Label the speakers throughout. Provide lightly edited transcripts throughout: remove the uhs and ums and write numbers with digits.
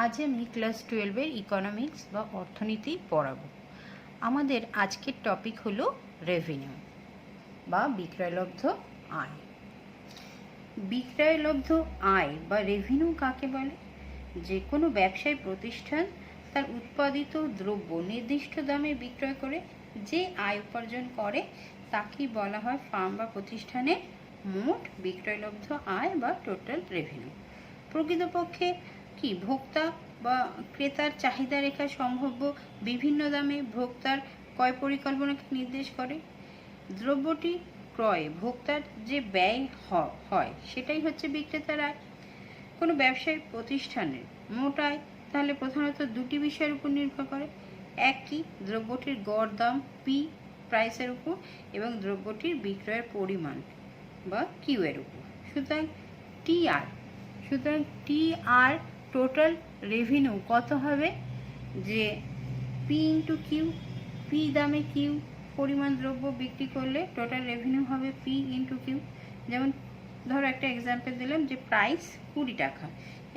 Speaker 1: আজ আমি class 12-এর economics বা অর্থনীতি পড়াবো। আমাদের আজকের টপিক হলো রেভিনিউ বা বিক্রয়লব্ধ আয়। বিক্রয়লব্ধ আয় বা রেভিনিউ কাকে বলে? যে কোনো ব্যবসায়ী প্রতিষ্ঠান তার উৎপাদিত দ্রব্য নির্দিষ্ট দামে বিক্রয় করে যে আয় উপার্জন করে তাকেই বলা হয় ফার্ম বা প্রতিষ্ঠানের মোট বিক্রয়লব্ধ আয় বা টোটাল রেভিনিউ। প্রকৃতপক্ষে কি ভোক্তা বা ক্রেতার চাহিদা রেখা সম্ভাব্য বিভিন্ন দামে ভোক্তার ক্রয় পরিকল্পনাকে নির্দেশ করে। দ্রব্যটি ক্রয়ে ভোক্তার যে ব্যয় হয় সেটাই হচ্ছে বিক্রেতার আয়। কোনো ব্যবসায়িক প্রতিষ্ঠানের মোট আয় তাহলে প্রধানত দুটি বিষয়ের উপর নির্ভর করে। এক কি দ্রব্যটির গড় দাম পি প্রাইসের উপর এবং দ্রব্যটির বিক্রয়ের পরিমাণ বা কিউ এর উপর। সুতরাং টি আর টোটাল রেভিনিউ কত হবে? যে পি ইন্টু কিউ, পি দামে কিউ পরিমাণ দ্রব্য বিক্রি করলে টোটাল রেভিনিউ হবে পি ইন্টু কিউ। যেমন ধরো একটা এক্সাম্পল দিলাম যে প্রাইস 20 টাকা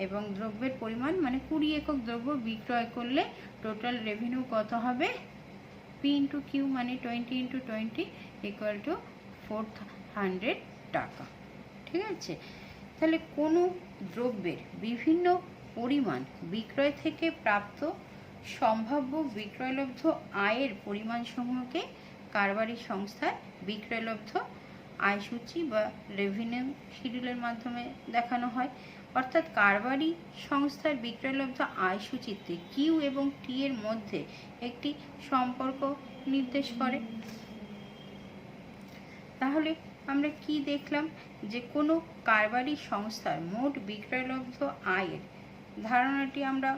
Speaker 1: এবং দ্রব্যের পরিমাণ মানে 20 একক দ্রব্য বিক্রয় করলে টোটাল রেভিনিউ কত হবে? পি ইন্টু কিউ মানে 20 ইন্টু 20 ইকুয়াল টু 400 টাকা। ঠিক আছে, তাহলে কোনো দ্রব্যের বিভিন্ন পরিমাণ বিক্রয় থেকে প্রাপ্ত সম্ভাব্য বিক্রয়লব্ধ আয়ের পরিমাণসমূহকে কারবারি সংস্থার বিক্রয়লব্ধ আয়সূচি বা রেভিনিউ শিডিউলের মাধ্যমে দেখানো হয়। অর্থাৎ কারবারি সংস্থার বিক্রয়লব্ধ আয়সূচিতে কিউ এবং টি এর মধ্যে একটি সম্পর্ক নির্দেশ করে। তাহলে আমরা কি দেখলাম? যে কোনো কারবারি সংস্থার মোট বিক্রয়লব্ধ আয়ের ধারণাটি আমরা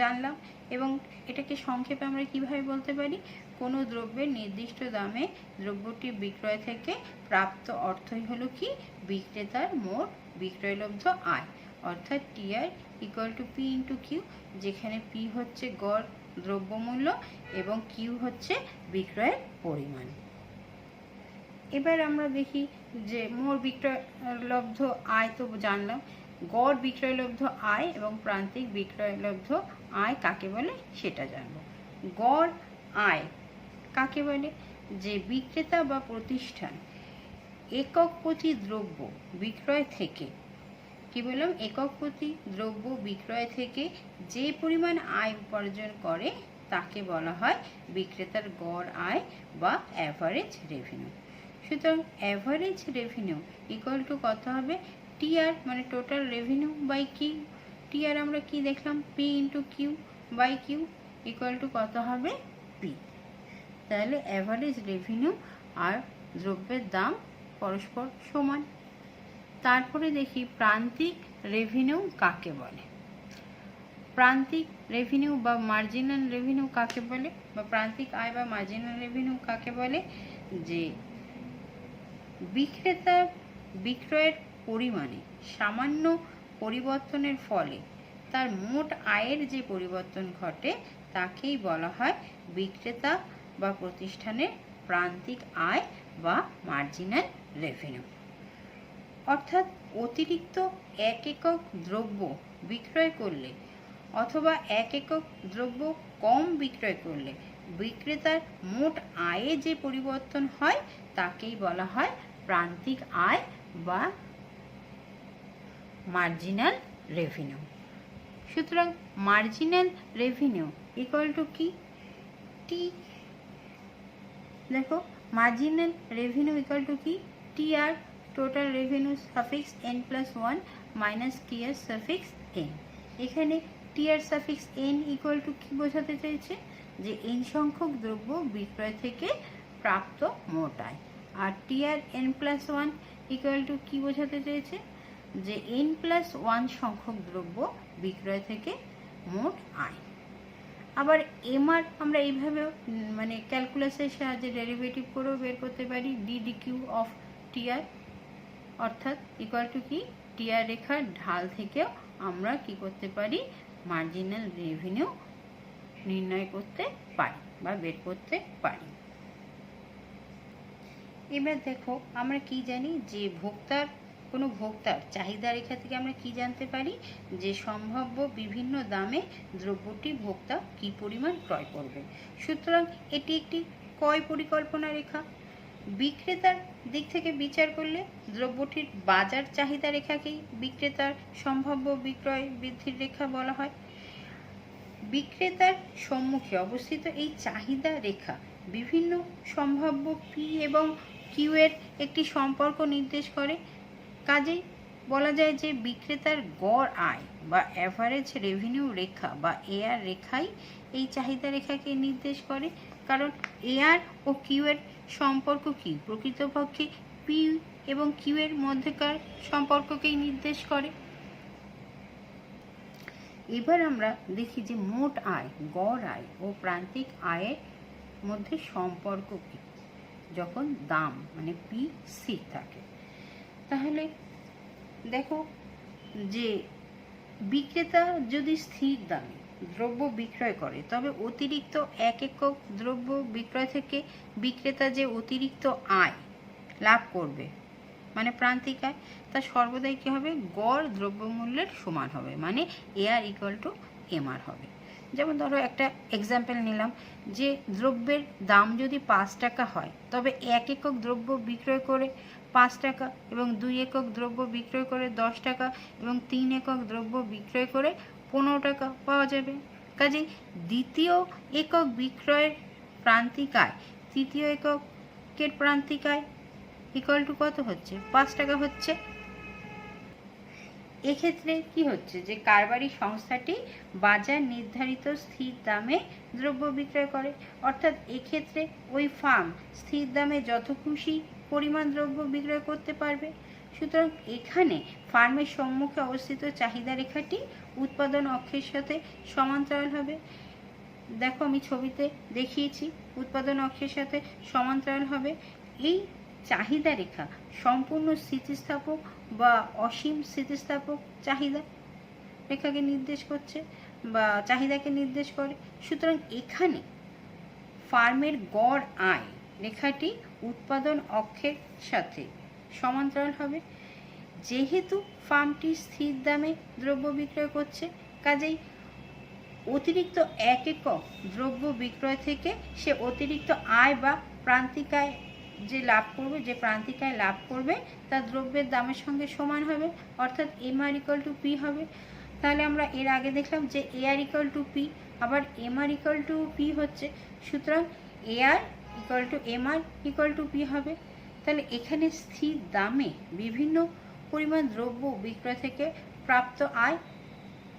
Speaker 1: জানলাম এবং এটাকে সংক্ষেপে আমরা কিভাবে বলতে পারি? কোনো দ্রব্যের নির্দিষ্ট দামে দ্রব্যটি বিক্রয় থেকে প্রাপ্ত অর্থই হলো কি বিক্রেতার মোট বিক্রয়লব্ধ আয়, অর্থাৎ TR equal to P into Q, যেখানে পি হচ্ছে গড় দ্রব্যমূল্য এবং কিউ হচ্ছে বিক্রয়ের পরিমাণ। এবার আমরা দেখি যে মোট বিক্রয়লব্ধ আয় তো জানলাম, গড় বিক্রয়লব্ধ আয় এবং প্রান্তিক বিক্রয়লব্ধ আয় কাকে বলে সেটা জানবো। গড় আয় কাকে বলে? যে বিক্রেতা বা প্রতিষ্ঠান একক প্রতি দ্রব্য বিক্রয় থেকে, কি বললাম, একক প্রতি দ্রব্য বিক্রয় থেকে যে পরিমাণ আয় উপার্জন করে তাকে বলা হয় বিক্রেতার গড় আয় বা অ্যাভারেজ রেভিনিউ। সুতরাং অ্যাভারেজ রেভিনিউ ইকুয়াল টু কত হবে? টিআর মানে total revenue by Q. TR আমরা কি দেখলাম? P into Q by Q equal to কত হবে? পি। তাহলে অ্যাভারেজ রেভিনিউ আর দ্রব্যের দাম পরস্পর সমান। তারপরে দেখি প্রান্তিক রেভিনিউ কাকে বলে। প্রান্তিক রেভিনিউ বা মার্জিনাল রেভিনিউ কাকে বলে, বা প্রান্তিক আয় বা মার্জিনাল রেভিনিউ কাকে বলে? যে বিক্রেতার বিক্রয়ের পরিমাণে সামান্য পরিবর্তনের ফলে তার মোট আয়ের যে পরিবর্তন ঘটে তাকেই বলা হয় বিক্রেতা বা প্রতিষ্ঠানের প্রান্তিক আয় বা মার্জিনাল রেভিনিউ। অর্থাৎ অতিরিক্ত এক একক দ্রব্য বিক্রয় করলে অথবা এক একক দ্রব্য কম বিক্রয় করলে বিক্রেতার মোট আয়ে যে পরিবর্তন হয় তাকেই বলা হয় প্রান্তিক আয় বা মার্জিনাল রেভিনিউ। সুতরাং মার্জিনাল রেভিনিউ ইকুয়াল টু কি? টি। দেখো মার্জিনাল রেভিনিউ ইকুয়াল টু কি? T R total revenue suffix N plus 1 minus T R suffix N. এখানে T R suffix N equal to কি বোঝাতে চাইছে? যে এন সংখ্যক দ্রব্য বিক্রয় থেকে প্রাপ্ত মোট আয়। আর টি আর এন প্লাস 1 ইকুয়াল টু কি বোঝাতে চেয়েছে? যে এন প্লাস 1 সংখ্যক দ্রব্য বিক্রয় থেকে মোট আয়। আবার এমআর আমরা এইভাবে মানে ক্যালকুলাসের সাহায্যে ডেরিভেটিভ করেও বের করতে পারি, D D Q of TR, অর্থাৎ ইকুয়াল টু কি টিআর রেখার ঢাল থেকেও আমরা কি করতে পারি? মার্জিনাল রেভিনিউ নির্ণয় করতে পারি বা বের করতে পারি। এবার দেখো আমরা কি জানি? যে ভোক্তার কোনো ভোক্তার চাহিদা রেখা থেকে আমরা কি জানতে পারি, যে সম্ভাব্য বিভিন্ন দামে দ্রব্যটি ভোক্তা কি পরিমাণ ক্রয় করবে। সুতরাং এটি একটি ক্রয় পরিকল্পনা রেখা। বিক্রেতার দিক থেকে বিচার করলে দ্রব্যটির বাজার চাহিদা রেখাকেই বিক্রেতার সম্ভাব্য বিক্রয় বৃদ্ধির রেখা বলা হয়। বিক্রেতার সম্মুখে অবস্থিত এই চাহিদা রেখা বিভিন্ন সম্ভাব্য পি এবং কিউ এর একটি সম্পর্ক নির্দেশ করে। কাজেই বলা যায় যে বিক্রেতার গড় আয় বা অ্যাভারেজ রেভিনিউ রেখা বা এআর রেখাই এই চাহিদা রেখাকে নির্দেশ করে। কারণ এআর ও কিউ এর সম্পর্ক কি, প্রকৃতপক্ষে পি এবং কিউ এর মধ্যেকার সম্পর্ককেই নির্দেশ করে। এবার আমরা দেখি যে মোট আয়, গড় আয় ও প্রান্তিক আয়ের মধ্যে সম্পর্ক কি যখন দাম মানে পি স্থির থাকে। তাহলে দেখো যে বিক্রেতা যদি স্থির দামে দ্রব্য বিক্রয় করে, তবে অতিরিক্ত এক একক দ্রব্য বিক্রয় থেকে বিক্রেতা যে অতিরিক্ত আয় লাভ করবে মানে প্রান্তিক আয়, তা সর্বদাই কী হবে, গড় দ্রব্যমূল্যের সমান হবে, মানে এআর ইকুয়াল টু এমআর হবে। যেমন ধরো একটা এক্সাম্পল নিলাম যে দ্রব্যের দাম যদি 5 টাকা হয়, তবে এক একক দ্রব্য বিক্রয় করে 5 টাকা এবং 2 একক দ্রব্য বিক্রয় করে 10 টাকা এবং 3 একক দ্রব্য বিক্রয় করে 15 টাকা পাওয়া যাবে। কাজেই দ্বিতীয় একক বিক্রয়ের প্রান্তিক আয় তৃতীয় এককের প্রান্তিক আয় ইকুয়াল টু কত হচ্ছে, 5 টাকা হচ্ছে। এক্ষেত্রে কি হচ্ছে যে কারবারি সংস্থাটি বাজার নির্ধারিত স্থির দামে দ্রব্য বিক্রয় করে, অর্থাৎ এক্ষেত্রে ওই ফার্ম স্থির দামে যত খুশি পরিমাণ দ্রব্য বিক্রয় করতে পারবে। সুতরাং এখানে ফার্মের সম্মুখে অবস্থিত চাহিদা রেখাটি উৎপাদন অক্ষের সাথে সমান্তরাল হবে। দেখো আমি ছবিতে দেখিয়েছি, উৎপাদন অক্ষের সাথে সমান্তরাল হবে। এই চাহিদা রেখা সম্পূর্ণ স্থিতিস্থাপক বা অসীম স্থিতিস্থাপক চাহিদা রেখাকে নির্দেশ করছে বা চাহিদাকে নির্দেশ করে। সুতরাং এখানে ফার্মের গড় আয় রেখাটি উৎপাদন অক্ষের সাথে সমান্তরাল হবে। যেহেতু ফার্মটি স্থির দামে দ্রব্য বিক্রয় করছে, কাজেই অতিরিক্ত এক একক দ্রব্য বিক্রয় থেকে সে অতিরিক্ত আয় বা প্রান্তিক আয় যে লাভ করবে, যে প্রান্তিক আয় লাভ করবে তা দ্রব্যের দামের সঙ্গে সমান হবে, অর্থাৎ এমআর ইকুয়াল টু পি হবে। তাহলে আমরা এর আগে দেখলাম যে এআর ইকুয়াল টু পি, আবার এমআর ইকুয়াল টু পি হচ্ছে। সুতরাং AR equal to MR equal to P হবে। তাহলে এখানে স্থির দামে বিভিন্ন পরিমাণ দ্রব্য বিক্রয় থেকে প্রাপ্ত আয়,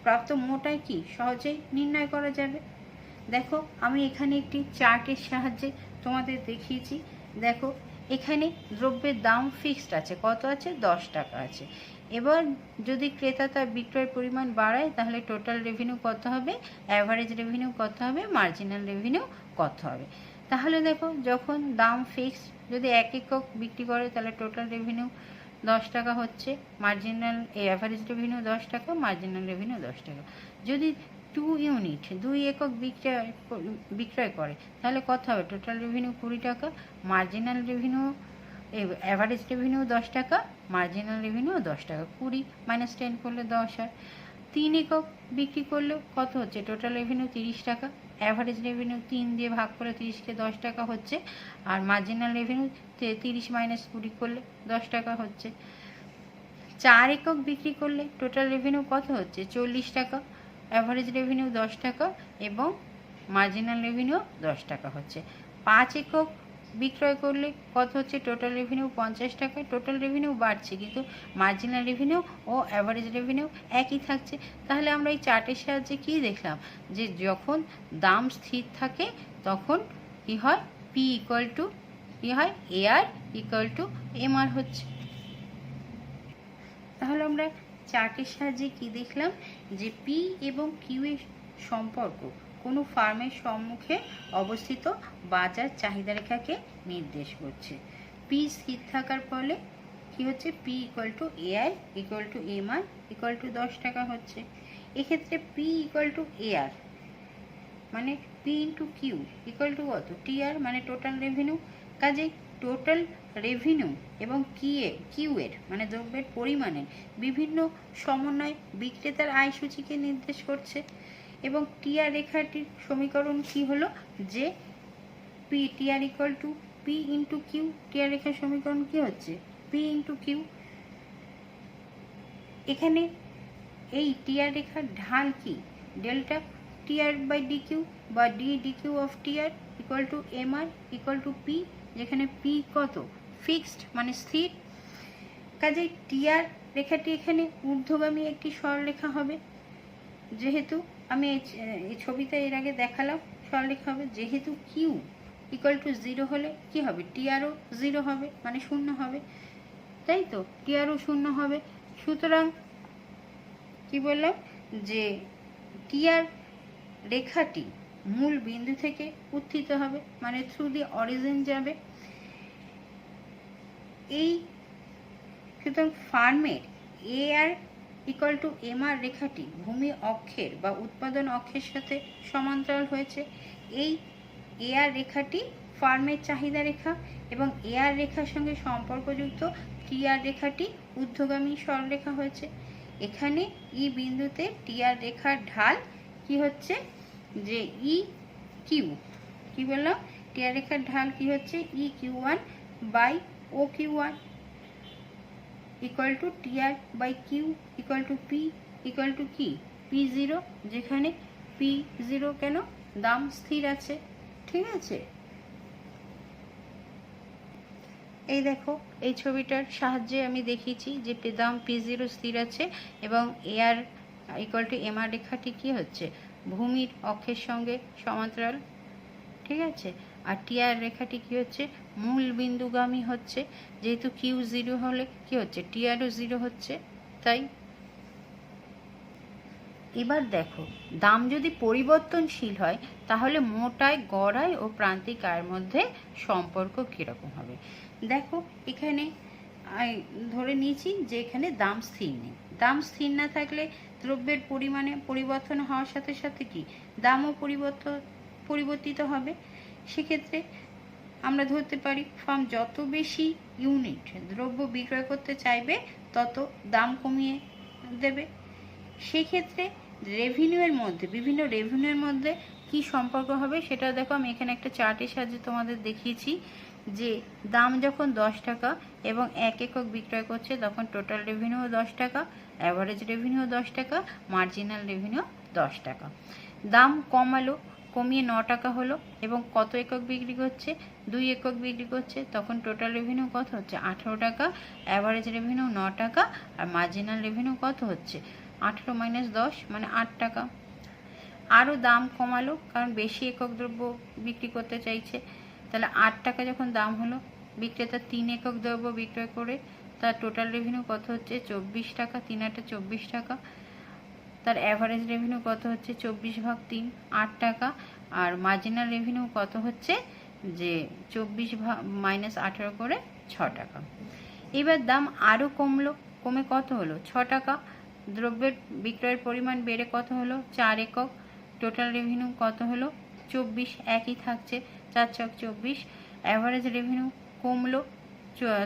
Speaker 1: প্রাপ্ত মোট আয় কি সহজেই নির্ণয় করা যাবে। দেখো আমি এখানে একটি চার্টের সাহায্যে তোমাদের দেখিয়েছি। দেখো এখানে দ্রব্যের দাম ফিক্সড আছে, কত আছে, 10 টাকা আছে। এবার যদি ক্রেতা তার বিক্রয়ের পরিমাণ বাড়ায়, তাহলে টোটাল রেভিনিউ কত হবে, অ্যাভারেজ রেভিনিউ কত হবে, মার্জিনাল রেভিনিউ কত হবে। তাহলে দেখো যখন দাম ফিক্সড, যদি এক একক বিক্রি করে তাহলে টোটাল রেভিনিউ 10 টাকা হচ্ছে, মার্জিনাল অ্যাভারেজ রেভিনিউ 10 টাকা, মার্জিনাল রেভিনিউ 10 টাকা। যদি 2 ইউনিট 2 একক বিক্রয় করে তাহলে কত হবে, টোটাল রেভিনিউ 20 টাকা, মার্জিনাল রেভিনিউ অ্যাভারেজ রেভিনিউ 10 টাকা, মার্জিনাল রেভিনিউ 10 টাকা। 20 মাইনাস 10 করলে 10 হয়। 3 একক বিক্রি করলে কত হচ্ছে, টোটাল রেভিনিউ 30 টাকা, অ্যাভারেজ রেভিনিউ 3 দিয়ে ভাগ করে 30কে 10 টাকা হচ্ছে, আর মার্জিনাল রেভিনিউ 30 মাইনাস 20 করলে 10 টাকা হচ্ছে। 4 একক বিক্রি করলে টোটাল রেভিনিউ কত হচ্ছে, 40 টাকা, অ্যাভারেজ রেভিনিউ 10 টাকা এবং মার্জিনাল রেভিনিউ 10 টাকা হচ্ছে। 5 একক বিক্রয় করলে কত হচ্ছে, টোটাল রেভিনিউ 50 টাকা। টোটাল রেভিনিউ বাড়ছে কিন্তু মার্জিনাল রেভিনিউ ও অ্যাভারেজ রেভিনিউ একই থাকছে। তাহলে আমরা এই চার্টের সাহায্যে কী দেখলাম, যে যখন দাম স্থির থাকে তখন কি হয়, পি ইকুয়াল টু কী হয়, এআর ইকুয়াল টু এমআর হচ্ছে। তাহলে আমরা চার্টের সাহায্যে কি দেখলাম, যে পি এবং কিউ এর সম্পর্ক কোনো ফার্মের সম্মুখে অবস্থিত বাজার চাহিদা রেখাকে নির্দেশ করছে। পি স্থির থাকার ফলে কি হচ্ছে, P equal to AR equal to MR equal to 10 টাকা হচ্ছে। এক্ষেত্রে পি ইকুয়াল টু এআর মানে P into Q equal to কত, টিআর মানে টোটাল রেভিনিউ। কাজেই টোটাল রেভিনিউ এবং কিউ এর মানে দ্রব্যের পরিমাণের বিভিন্ন সমন্বয় বিক্রেতার আয় সূচিকে নির্দেশ করছে। এবং টিআর রেখাটির সমীকরণ কি হলো, যে P TR equal to P into Q. TR রেখার সমীকরণ কি হচ্ছে, পি ইন্টু কিউ। এখানে এই টিআর রেখার ঢাল কি, delta TR by D Q বা D Q of TR equal to M R equal to P, যেখানে পি কত, ফিক্সড মানে স্থির। কাজেই টিআর রেখাটি এখানে ঊর্ধ্বগামী একটি সরলরেখা হবে, যেহেতু আমি এই ছবিতে এর আগে দেখালাম সরলরেখা হবে। যেহেতু কিউ ইকুয়াল টু 0 হলে কি হবে, টিআরও 0 হবে মানে 0 হবে, তাই তো, টিআরও 0 হবে। সুতরাং কি বললাম, যে টিআর রেখাটি মূল বিন্দু থেকে উত্থিত হবে মানে থ্রু দি অরিজিন যাবে। এই সুতরাং ফার্মের এ আর ইকুয়াল টু এম আর রেখাটি ভূমি অক্ষের বা উৎপাদন অক্ষের সাথে সমান্তরাল হয়েছে। এই এ আর রেখাটি ফার্মের চাহিদা রেখা এবং এ আর রেখার সঙ্গে সম্পর্কযুক্ত টিআর রেখাটি ঊর্ধ্বগামী সরলরেখা হয়েছে। এখানে ই বিন্দুতে টিআর রেখার ঢাল কি হচ্ছে, যে ই কিউ, কি বললাম, টিআর রেখার ঢাল কি হচ্ছে, E Q one by O Q one equal to TR by Q equal to P equal to কি, পি জিরো, যেখানে পি জিরো কেন, দাম স্থির আছে। ঠিক আছে, এই দেখো এই ছবিটার সাহায্যে আমি দেখিয়েছি যে দাম পি জিরো স্থির আছে এবং এ আর ইকুয়াল টু এম আর রেখাটি কি হচ্ছে, ভূমির অক্ষের সঙ্গে সমান্তরাল। ঠিক আছে, আর টিআর রেখাটি কি হচ্ছে, মূল বিন্দুগামী হচ্ছে, যেহেতু কিউ 0 হলে কি হচ্ছে, টিআরও 0 হচ্ছে। তাই এবার দেখো দাম যদি পরিবর্তনশীল হয় তাহলে মোট আয়, গড় আয় ও প্রান্তিক আয়ের মধ্যে সম্পর্ক কীরকম হবে। দেখো এখানে ধরে নিয়েছি যে এখানে দাম স্থির নেই। দাম স্থির না থাকলে দ্রব্যের পরিমাণে পরিবর্তন হওয়ার সাথে সাথে কি দামও পরিবর্তিত হবে। সেক্ষেত্রে আমরা ধরতে পারি ফার্ম যত বেশি ইউনিট দ্রব্য বিক্রয় করতে চাইবে তত দাম কমিয়ে দেবে। সেক্ষেত্রে রেভিনিউয়ের মধ্যে, বিভিন্ন রেভিনিউয়ের মধ্যে কি সম্পর্ক হবে সেটা দেখো, আমি এখানে একটা চার্টের সাহায্যে তোমাদের দেখিয়েছি যে দাম যখন 10 টাকা এবং 1 একক বিক্রয় করছে তখন টোটাল রেভিনিউ 10 টাকা, অ্যাভারেজ রেভিনিউ 10 টাকা, মার্জিনাল রেভিনিউ 10 টাকা। দাম কমালো, কমিয়ে 9 টাকা হলো এবং কত একক বিক্রি করছে, 2 একক বিক্রি করছে, তখন টোটাল রেভিনিউ কত হচ্ছে, 18 টাকা, অ্যাভারেজ রেভিনিউ 9 টাকা, আর মার্জিনাল রেভিনিউ কত হচ্ছে, 18 - 10 মানে 8 টাকা। আরও দাম কমালো কারণ বেশি একক দ্রব্য বিক্রি করতে চাইছে, তাহলে 8 টাকা যখন দাম হলো, বিক্রেতা 3 একক দ্রব্য বিক্রয় করে তার টোটাল রেভিনিউ কত হচ্ছে, 24 টাকা, 3 × 8 = 24 টাকা। তার অ্যাভারেজ রেভিনিউ কত হচ্ছে, 24/3 8 টাকা, আর মার্জিনাল রেভিনিউ কত হচ্ছে, যে 24 - 18 করে 6 টাকা। এবার দাম আরও কমলো, কমে কত হলো, 6 টাকা। দ্রব্যের বিক্রয়ের পরিমাণ বেড়ে কত হলো, 4 একক। টোটাল রেভিনিউ কত হলো, 24, একই থাকছে, 4 × 24। অ্যাভারেজ রেভিনিউ কমলো,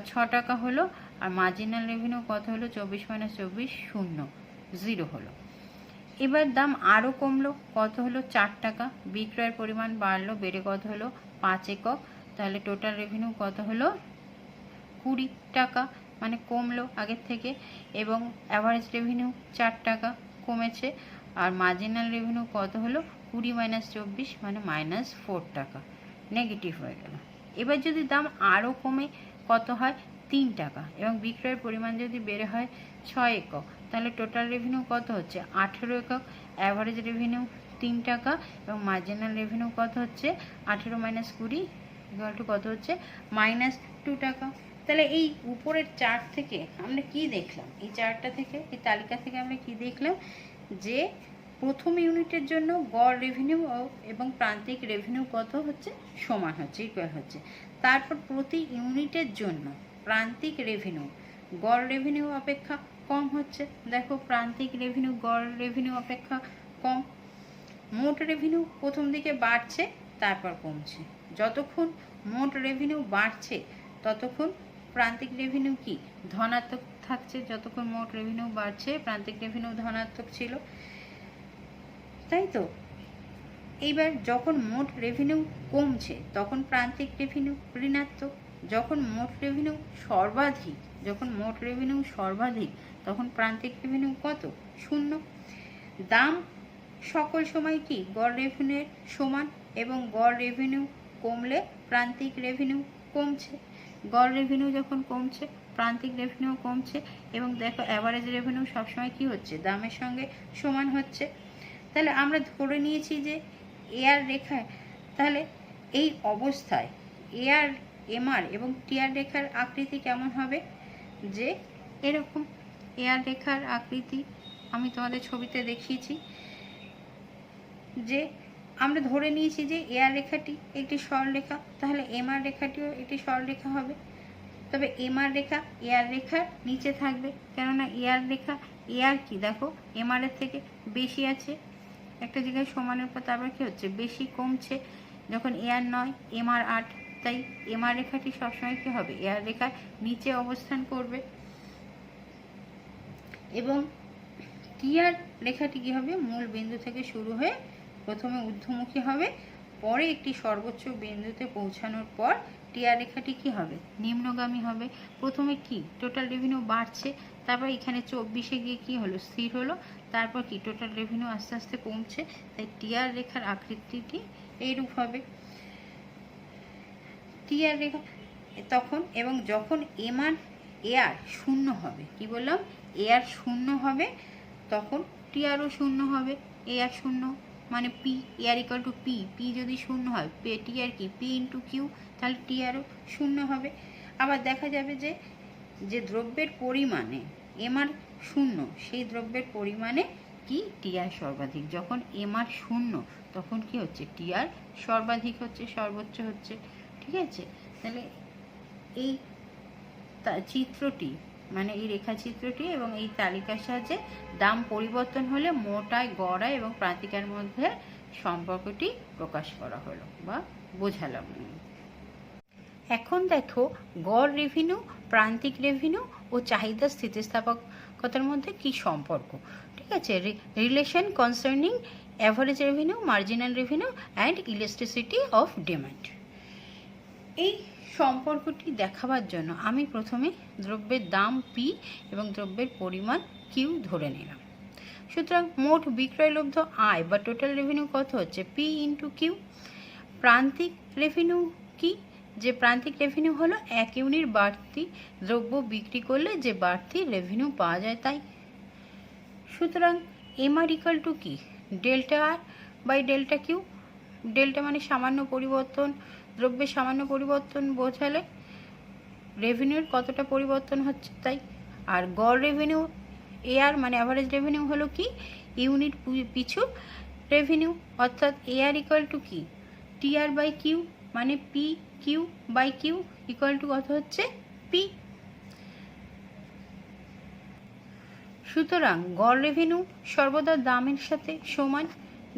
Speaker 1: 6 টাকা হলো, আর মার্জিনাল রেভিনিউ কত হলো, 24 - 24 0 0 হলো। এবার দাম আরও কমলো, কত হলো, 4 টাকা। বিক্রয়ের পরিমাণ বাড়লো, বেড়ে কত হলো, 5 একক। তাহলে টোটাল রেভিনিউ কত হলো, 20 টাকা, মানে কমলো আগের থেকে। এবং অ্যাভারেজ রেভিনিউ 4 টাকা কমেছে, আর মার্জিনাল রেভিনিউ কত হলো, 20 - 24 মানে -4 টাকা, নেগেটিভ হয়ে গেল। এবার যদি দাম আরও কমে কত হয়, 3 টাকা, এবং বিক্রয়ের পরিমাণ যদি বেড়ে হয় 6 একক, তাহলে টোটাল রেভিনিউ কত হচ্ছে, 18 একক। অ্যাভারেজ রেভিনিউ 3 টাকা এবং মার্জিনাল রেভিনিউ কত হচ্ছে, 18 - 20 কত হচ্ছে, -2 টাকা। তাহলে এই উপরের চার্ট থেকে আমরা কি দেখলাম, এই চার্টটা থেকে, এই তালিকা থেকে আমরা কি দেখলাম, যে প্রথম ইউনিটের জন্য গড় রেভিনিউ এবং প্রান্তিক রেভিনিউ কত হচ্ছে, সমান হচ্ছে, ইকুয়াল হচ্ছে। তারপর প্রতি ইউনিটের জন্য প্রান্তিক রেভিনিউ গড় রেভিনিউ অপেক্ষা কম হচ্ছে। দেখো প্রান্তিক রেভিনিউ গড় রেভিনিউ অপেক্ষা কম। মোট রেভিনিউ প্রথম দিকে বাড়ছে তারপর কমছে। যতক্ষণ মোট রেভিনিউ বাড়ছে ততক্ষণ প্রান্তিক রেভিনিউ কি ধনাত্মক থাকছে। যতক্ষণ মোট রেভিনিউ বাড়ছে প্রান্তিক রেভিনিউ ধনাত্মক ছিল, তাই তো। এইবার যখন মোট রেভিনিউ কমছে তখন প্রান্তিক রেভিনিউ ঋণাত্মক। যখন মোট রেভিনিউ সর্বাধিক তখন প্রান্তিক রেভিনিউ কত? 0। দাম সকল সময় কি গড় রেভিনিউর সমান, এবং গড় রেভিনিউ কমলে প্রান্তিক রেভিনিউ কমছে। গড় রেভিনিউ যখন কমছে প্রান্তিক রেভিনিউ কমছে, এবং দেখো অ্যাভারেজ রেভিনিউ সবসময় কি হচ্ছে? দামের সঙ্গে সমান হচ্ছে। তাহলে আমরা ধরে নিয়েছি যে এআর রেখায়, তাহলে এই অবস্থায় এআর, এমআর এবং টিআর রেখার আকৃতি কেমন হবে? যে এরকম এআর রেখার আকৃতি আমি তোমাদের ছবিতে দেখিয়েছি, যে আমরা ধরে নিয়েছি যে এআর রেখাটি একটি সরলরেখা, তাহলে এমআর রেখাটিও একটি সরলরেখা হবে। তবে এমআর রেখা এআর রেখার নিচে থাকবে, কেননা এআর রেখা, এআর কি দেখো এমআর এর থেকে বেশি আছে, একটা জায়গায় সমানের পর তারপর কি হচ্ছে? বেশি কমছে। যখন এআর 9 এমআর 8, তাই এমআর রেখাটি সবসময় কি হবে? এআর রেখার নিচে অবস্থান করবে। এবং টিআর রেখাটি কি হবে? মূল বিন্দু থেকে শুরু হয়ে প্রথমে ঊর্ধ্বমুখী হবে, পরে একটি সর্বোচ্চ বিন্দুতে পৌঁছানোর পর টিআর রেখাটি কি হবে? নিম্নগামী হবে। প্রথমে কি টোটাল রেভিনিউ বাড়ছে, তারপর এখানে 24-এ গিয়ে কি হলো? স্থির হলো, তারপর কি টোটাল রেভিনিউ আস্তে আস্তে কমছে, তাই টিআর রেখার আকৃতিটি এইরূপ হবে। টিআর রেখা তখন, এবং যখন এআর 0 হবে, কি বললাম? এআর 0 হবে, তখন টিআরও 0 হবে। এআর 0 মানে P, AR equal to P. P যদি 0 হয়, টিআর কি? পি ইন্টু কিউ, তাহলে টিআরও 0 হবে। আবার দেখা যাবে যে দ্রব্যের পরিমাণে এমআর 0, সেই দ্রব্যের পরিমাণে কি টিআর সর্বাধিক। যখন এমআর 0 তখন কি হচ্ছে? টিআর সর্বাধিক হচ্ছে, সর্বোচ্চ হচ্ছে। ঠিক আছে, তাহলে এই চিত্রটি, মানে এই রেখাচিত্রটি এবং এই তালিকার সাহায্যে দাম পরিবর্তন হলে মোট আয়, গড় আয় এবং প্রান্তিক আয়ের মধ্যে সম্পর্কটি প্রকাশ করা হলো বা বোঝালাম। এখন দেখো গড় রেভিনিউ, প্রান্তিক রেভিনিউ ও চাহিদা স্থিতিস্থাপকতার মধ্যে কি সম্পর্ক। ঠিক আছে, relation concerning average revenue, marginal revenue and elasticity of demand. এই সম্পর্কটি দেখাবার জন্য আমি প্রথমে দ্রব্যের দাম পি এবং দ্রব্যের পরিমাণ কিউ ধরে নিলাম। সুতরাং মোট বিক্রয়লব্ধ আয় বা টোটাল রেভিনিউ কত হচ্ছে? P into Q. প্রান্তিক রেভিনিউ কি? যে প্রান্তিক রেভিনিউ হলো 1 ইউনিট বাড়তি দ্রব্য বিক্রি করলে যে বাড়তি রেভিনিউ পাওয়া যায় তাই। সুতরাং এমআর ইকুয়াল টু কি? Delta R by delta Q. Delta মানে সামান্য পরিবর্তন, দ্রব্যের সামান্য পরিবর্তন বোঝালে রেভিনিউর কতটা পরিবর্তন হচ্ছে তাই। আর গড় রেভিনিউ এআর মানে অ্যাভারেজ রেভিনিউ হলো কি? ইউনিট পিছু রেভিনিউ, অর্থাৎ এআর ইকুয়াল টু কি? টিআর বাই কিউ, মানে P Q by Q equal to কত হচ্ছে? পি। সুতরাং গড় রেভিনিউ সর্বদা দামের সাথে সমান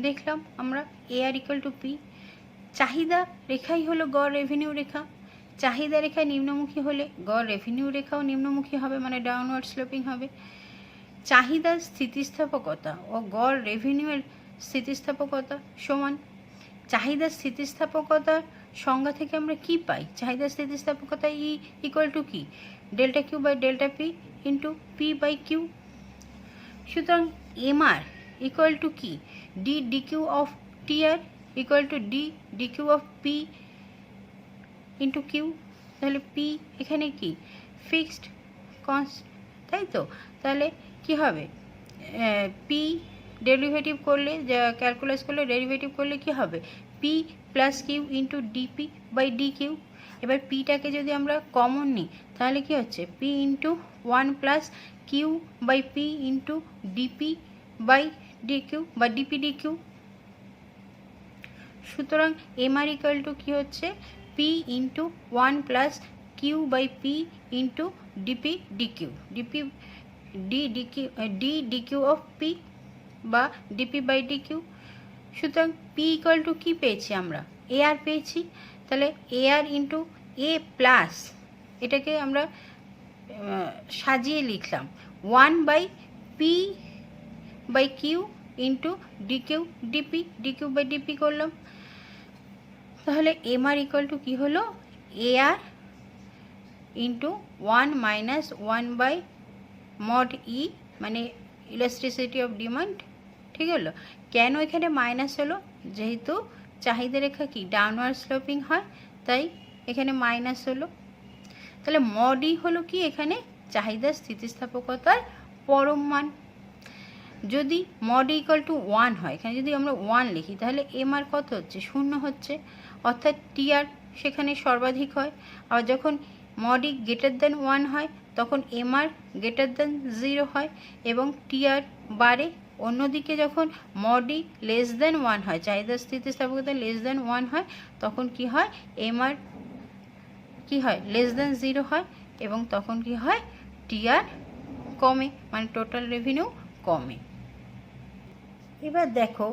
Speaker 1: দেখলাম আমরা, এআর ইকুয়াল টু পি। চাহিদা রেখাই হলো গড় রেভিনিউ রেখা। চাহিদা রেখা নিম্নমুখী হলে গড় রেভিনিউ রেখাও নিম্নমুখী হবে, মানে ডাউনওয়ার্ড স্লোপিং হবে। চাহিদার স্থিতিস্থাপকতা ও গড় রেভিনিউয়ের স্থিতিস্থাপকতা সমান। চাহিদার স্থিতিস্থাপকতার সংজ্ঞা থেকে আমরা কি পাই? চাহিদার স্থিতিস্থাপকতা ই ইকুয়াল টু কি? Delta Q by delta P into P by Q. সুতরাং এমআর ইকুয়াল টু কি? D D Q of TR equal to D D Q of P into Q. তাহলে পি এখানে কি? ফিক্সড কনস্ট, তাই তো। তাহলে কি হবে? পি ডেরিভেটিভ করলে, ক্যালকুলাস করলে, ডেরিভেটিভ করলে কি হবে? P plus Q into DP by D Q. এবার পিটাকে যদি আমরা কমন নিই তাহলে কি হচ্ছে? P into 1 plus Q by P into DP by D Q বা ডিপি ডি কিউ। সুতরাং এমআর ইকুয়াল টু কি হচ্ছে? P into 1 plus Q by P into DP D Q, DP D D Q of P বা DP by D Q. সুতরাং P equal to কী পেয়েছি আমরা? AR পেয়েছি। তাহলে এআর ইন্টু এ প্লাস এটাকে আমরা সাজিয়ে লিখলাম 1/p/q into DQ DP, DQ by DP করলাম। তাহলে এমআর ইকুয়াল টু কী হলো, AR into 1 minus 1/mod E মানে ইলাস্ট্রিসিটি অফ ডিমান্ড। ঠিক হলো। কেন এখানে মাইনাস হলো, যেহেতু চাহিদা রেখা কি ডাউনওয়ার্ড স্লোপিং হয়, তাই এখানে মাইনাস হলো। তাহলে mod E হলো কি এখানে চাহিদার স্থিতিস্থাপকতার পরম মান। যদি mod E ইকুয়াল টু 1 হয়, এখানে যদি আমরা 1 লিখি, তাহলে এমআর কত হচ্ছে, 0 হচ্ছে, অর্থাৎ টিআর সেখানে সর্বাধিক হয়। আবার যখন mod E গ্রেটার দেন 1 হয়, তখন এমআর গ্রেটার দেন 0 হয় এবং টিআর বাড়ে। অন্যদিকে যখন mod E লেস দেন 1 হয়, চাহিদার স্থিতিস্থাপকতা লেস দেন 1 হয়, তখন কি হয়, এমআর কি হয়, লেস দেন 0 হয় এবং তখন কি হয়, টিআর কমে, মানে টোটাল রেভিনিউ কমে। এবার দেখো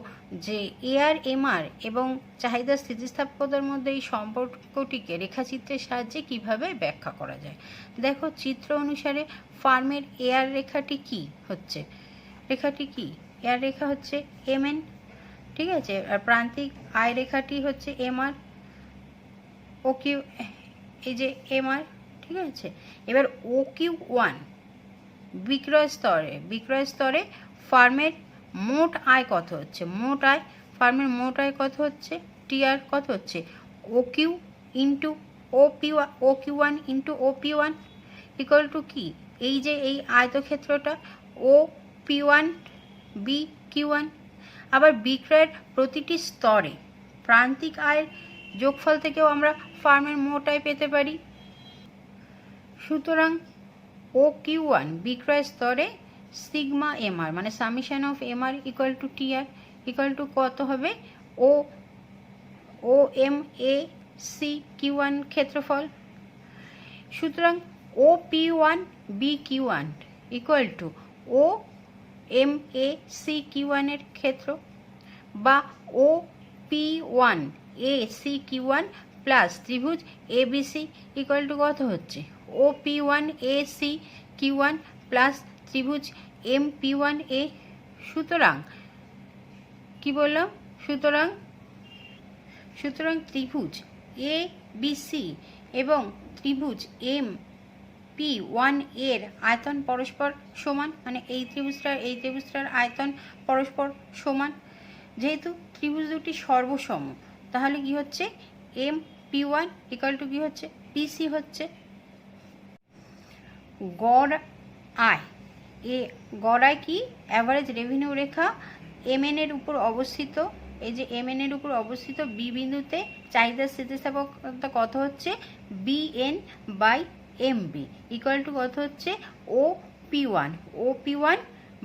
Speaker 1: যে এআর এমআর এবং চাহিদা স্থিতিস্থাপকতার মধ্যে এই সম্পর্কটিকে রেখাচিত্রের সাহায্যে কিভাবে ব্যাখ্যা করা যায়। দেখো চিত্র অনুসারে ফার্মের এআর রেখাটি কি হচ্ছে, রেখাটি কি, এআর রেখা হচ্ছে এমএন, ঠিক আছে, আর প্রান্তিক আয় রেখাটি হচ্ছে এমআর, ও কিউ এই যে এমআর, ঠিক আছে। এবার ও কিউ ওয়ান বিক্রয় স্তরে ফার্মের মোট আয় কত হচ্ছে, মোট আয়, ফার্মের মোট আয় কত হচ্ছে, টিআর কত হচ্ছে, O Q into O Q one into O P one equal to কি, এই যে এই আয়তক্ষেত্রটা O P one B Q one. আবার বিক্রয়ের প্রতিটি স্তরে প্রান্তিক আয়ের যোগফল থেকেও আমরা ফার্মের মোট আয় পেতে পারি। সুতরাং ও কিউ ওয়ান বিক্রয় স্তরে সিগমা এমআর মানে summation of MR equal to TR equal to কত হবে, O M A C Q one ক্ষেত্রফল। সুতরাং O P one B Q one equal to O M A C Q ওয়ানের ক্ষেত্র, বা O P one A C Q one plus ত্রিভুজ A B C equal to কত হচ্ছে, O P one A C Q one plus ত্রিভুজ M P one এ। সুতরাং কি বললাম, সুতরাং ত্রিভুজ এ বি সি এবং ত্রিভুজ এম পি ওয়ান এর আয়তন পরস্পর সমান, মানে এই ত্রিভুজটার আয়তন পরস্পর সমান। যেহেতু ত্রিভুজ দুটি সর্বসম, তাহলে কি হচ্ছে, M P one equal to কি হচ্ছে, পিসি হচ্ছে। গড় আয় কি অ্যাভারেজ রেভিনিউ রেখা এমএন এর উপর অবস্থিত, এই যে এমএন এর উপর অবস্থিত বি বিন্দুতে চাহিদা স্থিতিস্থাপকতা কত হচ্ছে, BN by M B equal to কত হচ্ছে, O P one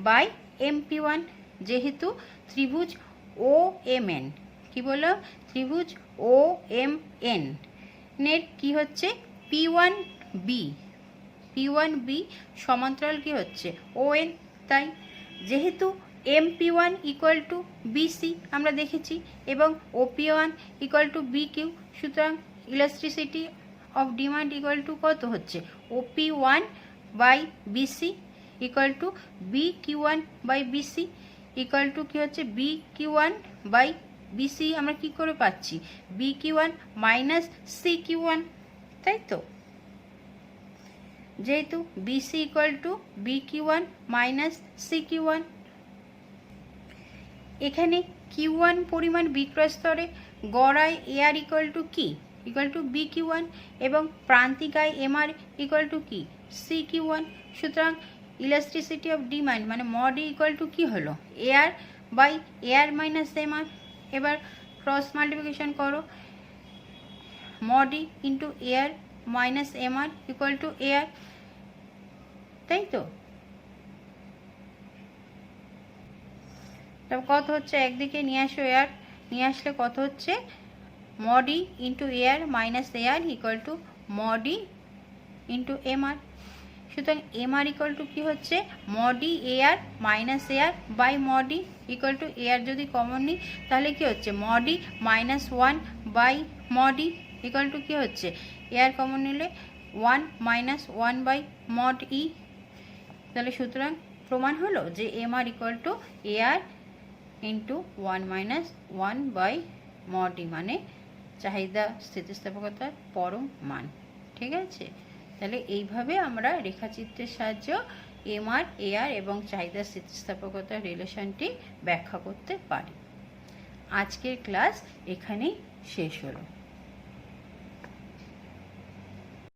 Speaker 1: by M P one. যেহেতু ত্রিভুজ ও এম এন, কি বললো, ত্রিভুজ ও এম এন এর কি হচ্ছে, পি ওয়ান বি সমান্তরাল কি হচ্ছে, ও এন। তাই যেহেতু M P one equal to BC আমরা দেখেছি এবং O P one equal to B Q, সুতরাং elasticity of demand equal to কত হচ্ছে, O P one by BC equal to B Q one by BC equal to কী হচ্ছে, B Q one by BC আমরা কী করে পাচ্ছি, B Q one minus C Q one, তাই তো। যেহেতু BC equal to B Q one minus C Q one, এখানে কিউ ওয়ান পরিমাণ বিক্রয় স্তরে গড় আয় এআর ইকুয়াল টু কি, equal to B Q one এবং প্রান্তিক আয় এমআর ইকুয়াল টু কি, সি কিউ ওয়ান। সুতরাং ইলাস্ট্রিসিটি অফ ডিমান্ড মানে mod E ইকুয়াল টু কী হলো, AR by AR minus MR. এবার ক্রস মাল্টিপ্লিকেশন করো, mod E into AR minus MR equal to AR, তাই তো। তারপর কত হচ্ছে, একদিকে নিয়ে আসো এআর, নিয়ে আসলে কত হচ্ছে, mod E into AR minus AR equal to mod E into MR. সুতরাং এমআর ইকুয়াল টু কী হচ্ছে, mod E AR minus AR by mod E equal to AR যদি কমন নিই তাহলে কি হচ্ছে, mod E minus one by mod E equal to কী হচ্ছে, এআর কমন নিলে 1 মাইনাস 1 বাই মড ই। তাহলে সুতরাং প্রমাণ হলো যে M R equal to A R into 1 minus 1 by mod E, মানে চাহিদা স্থিতিস্থাপকতার পরম মান। ঠিক আছে, তাহলে এইভাবে আমরা রেখাচিত্রের সাহায্য এম আর এ আর এবং চাহিদা স্থিতিস্থাপকতার রিলেশনটি ব্যাখ্যা করতে পারি। আজকের ক্লাস এখানেই শেষ হলো।